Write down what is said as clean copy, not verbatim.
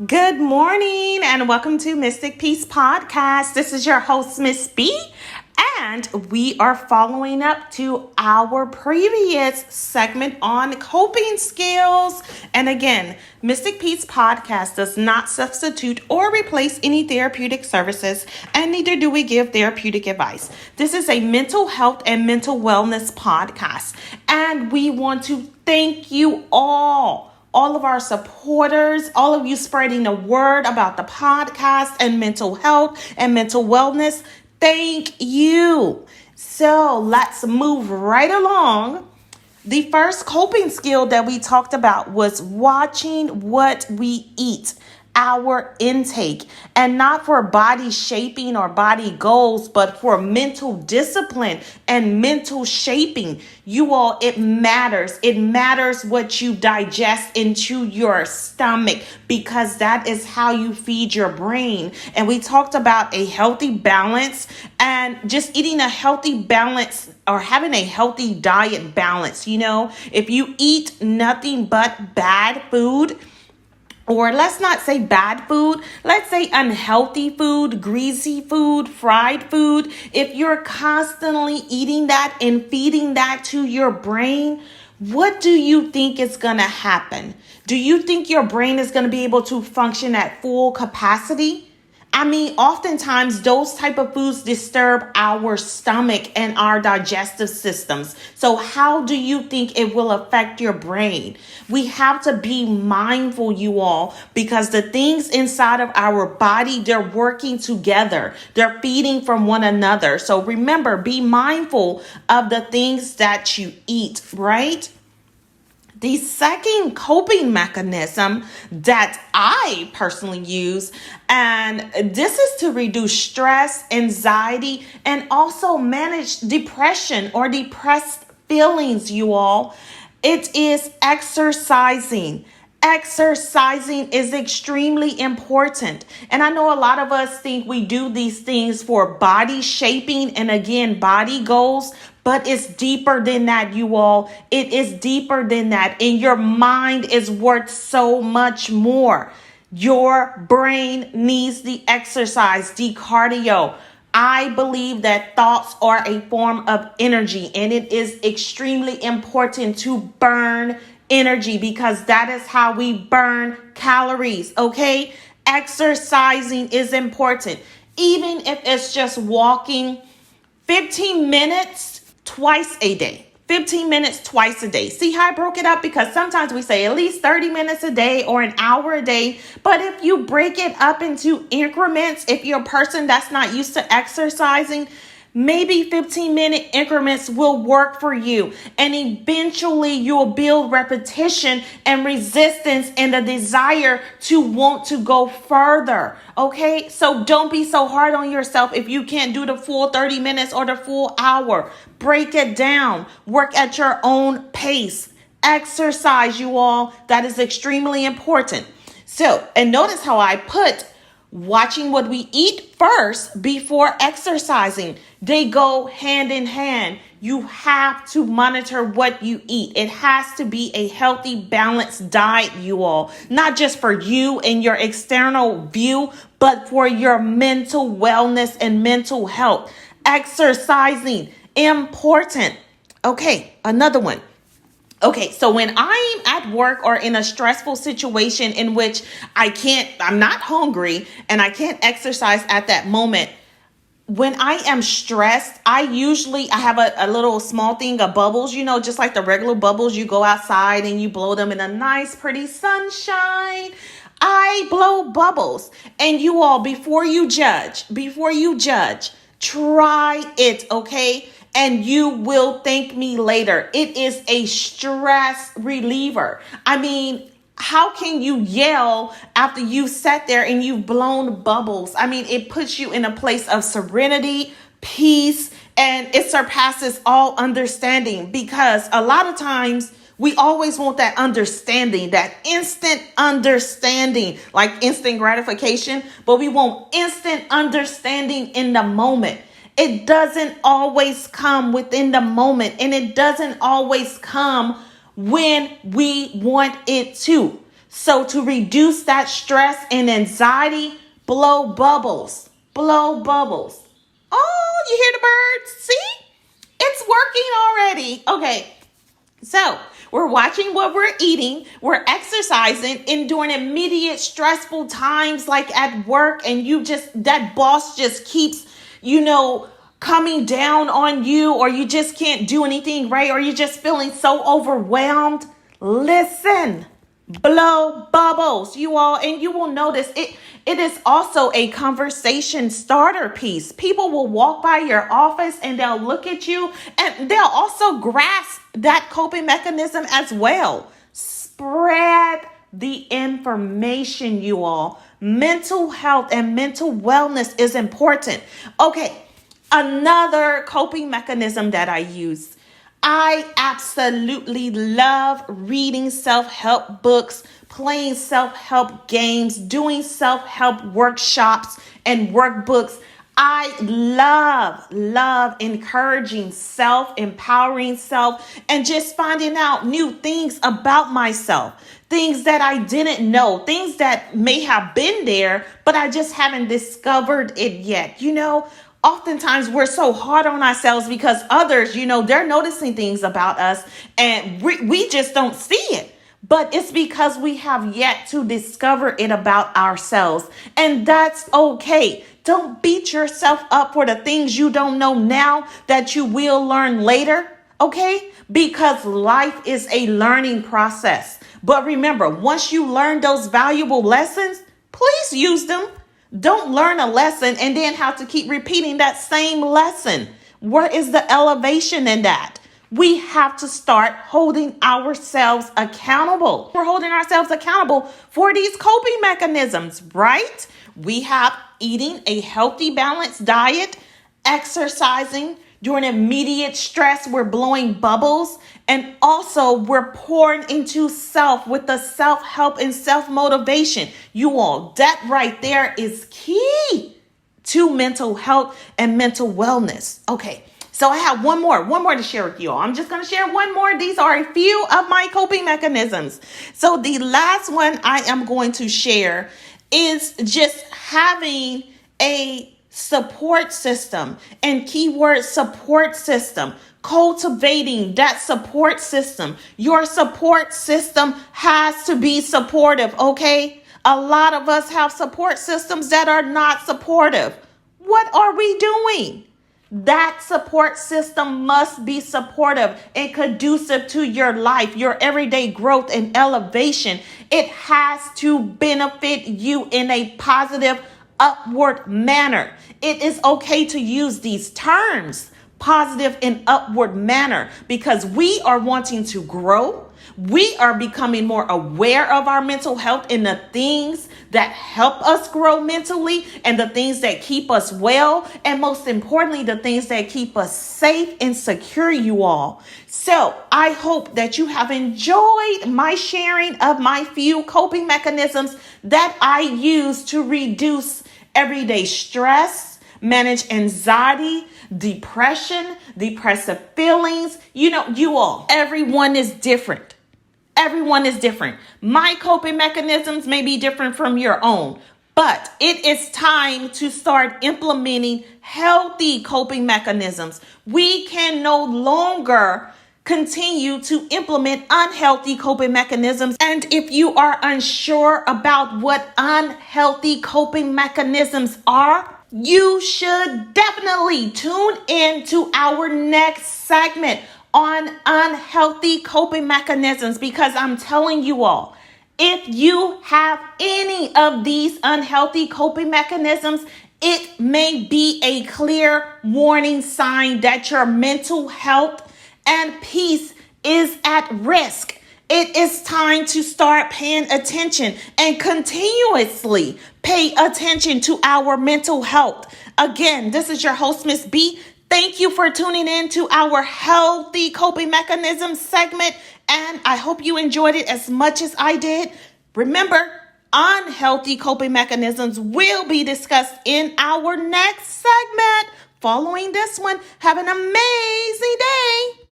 Good morning and welcome to Mystic Peace Podcast. This is your host, Miss B, and we are following up to our previous segment on coping skills. And again, Mystic Peace Podcast does not substitute or replace any therapeutic services, and neither do we give therapeutic advice. This is a mental health and mental wellness podcast, and we want to thank you all of our supporters, all of you spreading the word about the podcast and mental health and mental wellness. Thank you. So let's move right along. The first coping skill that we talked about was watching what we eat, our intake, and not for body shaping or body goals, but for mental discipline and mental shaping. You all, it matters. It matters what you digest into your stomach because that is how you feed your brain. And we talked about a healthy balance and just eating a healthy balance or having a healthy diet balance. If you eat nothing but bad food, or let's not say bad food, let's say unhealthy food, greasy food, fried food. If you're constantly eating that and feeding that to your brain, what do you think is going to happen? Do you think your brain is going to be able to function at full capacity? Oftentimes those type of foods disturb our stomach and our digestive systems. So how do you think it will affect your brain? We have to be mindful, you all, because the things inside of our body, they're working together. They're feeding from one another. So remember, be mindful of the things that you eat, right? The second coping mechanism that I personally use, and this is to reduce stress, anxiety, and also manage depression or depressed feelings, you all. It is exercising. Exercising is extremely important. And I know a lot of us think we do these things for body shaping and again, body goals, but it's deeper than that, you all. It is deeper than that. And your mind is worth so much more. Your brain needs the exercise, the cardio. I believe that thoughts are a form of energy, and it is extremely important to burn energy because that is how we burn calories, okay? Exercising is important. Even if it's just walking 15 minutes twice a day. 15 minutes twice a day. See how I broke it up? Because sometimes we say at least 30 minutes a day or an hour a day. But if you break it up into increments, if you're a person that's not used to exercising, maybe 15-minute increments will work for you. And eventually you'll build repetition and resistance and a desire to want to go further. Okay, so don't be so hard on yourself if you can't do the full 30 minutes or the full hour. Break it down. Work at your own pace. Exercise, you all. That is extremely important. So, and notice how I put watching what we eat first before exercising. They go hand in hand. You have to monitor what you eat. It has to be a healthy, balanced diet, you all. Not just for you and your external view, but for your mental wellness and mental health. Exercising, important. Okay, another one. Okay, so when I'm at work or in a stressful situation in which I'm not hungry and I can't exercise at that moment, when I am stressed, I have a little small thing of bubbles, just like the regular bubbles. You go outside and you blow them in a nice, pretty sunshine. I blow bubbles. And you all, before you judge, try it, okay? And you will thank me later. It is a stress reliever. How can you yell after you sat there and you've blown bubbles? It puts you in a place of serenity, peace, and it surpasses all understanding because a lot of times we always want that understanding, that instant understanding, like instant gratification, but we want instant understanding in the moment. It doesn't always come within the moment, and it doesn't always come when we want it to. So to reduce that stress and anxiety, blow bubbles. Blow bubbles. Oh, you hear the birds? See? It's working already. Okay. So we're watching what we're eating, we're exercising, and during immediate stressful times like at work, and that boss just keeps, coming down on you, or you just can't do anything right, or you're just feeling so overwhelmed. Listen, blow bubbles, you all, and you will notice it is also a conversation starter piece. People will walk by your office and they'll look at you, and they'll also grasp that coping mechanism as well. Spread the information, you all. Mental health and mental wellness is important. Okay, another coping mechanism that I use. I absolutely love reading self-help books, playing self-help games, doing self-help workshops and workbooks. I love encouraging empowering self, and just finding out new things about myself, things that I didn't know, things that may have been there, but I just haven't discovered it yet. Oftentimes we're so hard on ourselves because others, they're noticing things about us and we just don't see it. But it's because we have yet to discover it about ourselves. And that's okay. Don't beat yourself up for the things you don't know now that you will learn later. Okay? Because life is a learning process. But remember, once you learn those valuable lessons, please use them. Don't learn a lesson and then have to keep repeating that same lesson. Where is the elevation in that? We have to start holding ourselves accountable. We're holding ourselves accountable for these coping mechanisms, right? We have eating a healthy, balanced diet, exercising. During immediate stress, we're blowing bubbles. And also we're pouring into self with the self-help and self-motivation. You all, that right there is key to mental health and mental wellness. Okay. So I have one more to share with you all. I'm just going to share one more. These are a few of my coping mechanisms. So the last one I am going to share is just having a support system, and keyword support system. Cultivating that support system. Your support system has to be supportive, okay? A lot of us have support systems that are not supportive. What are we doing? That support system must be supportive and conducive to your life, your everyday growth and elevation. It has to benefit you in a positive, upward manner. It is okay to use these terms, positive and upward manner, because we are wanting to grow. We are becoming more aware of our mental health and the things that help us grow mentally, and the things that keep us well, and most importantly, the things that keep us safe and secure, you all. So I hope that you have enjoyed my sharing of my few coping mechanisms that I use to reduce everyday stress, manage anxiety, depression, depressive feelings. You all, everyone is different. Everyone is different. My coping mechanisms may be different from your own, but it is time to start implementing healthy coping mechanisms. We can no longer continue to implement unhealthy coping mechanisms. And if you are unsure about what unhealthy coping mechanisms are, you should definitely tune in to our next segment on unhealthy coping mechanisms, because I'm telling you all, if you have any of these unhealthy coping mechanisms, it may be a clear warning sign that your mental health and peace is at risk. It is time to start paying attention and continuously pay attention to our mental health. Again, this is your host, Miss B. Thank you for tuning in to our healthy coping mechanisms segment, and I hope you enjoyed it as much as I did. Remember, unhealthy coping mechanisms will be discussed in our next segment. Following this one, have an amazing day.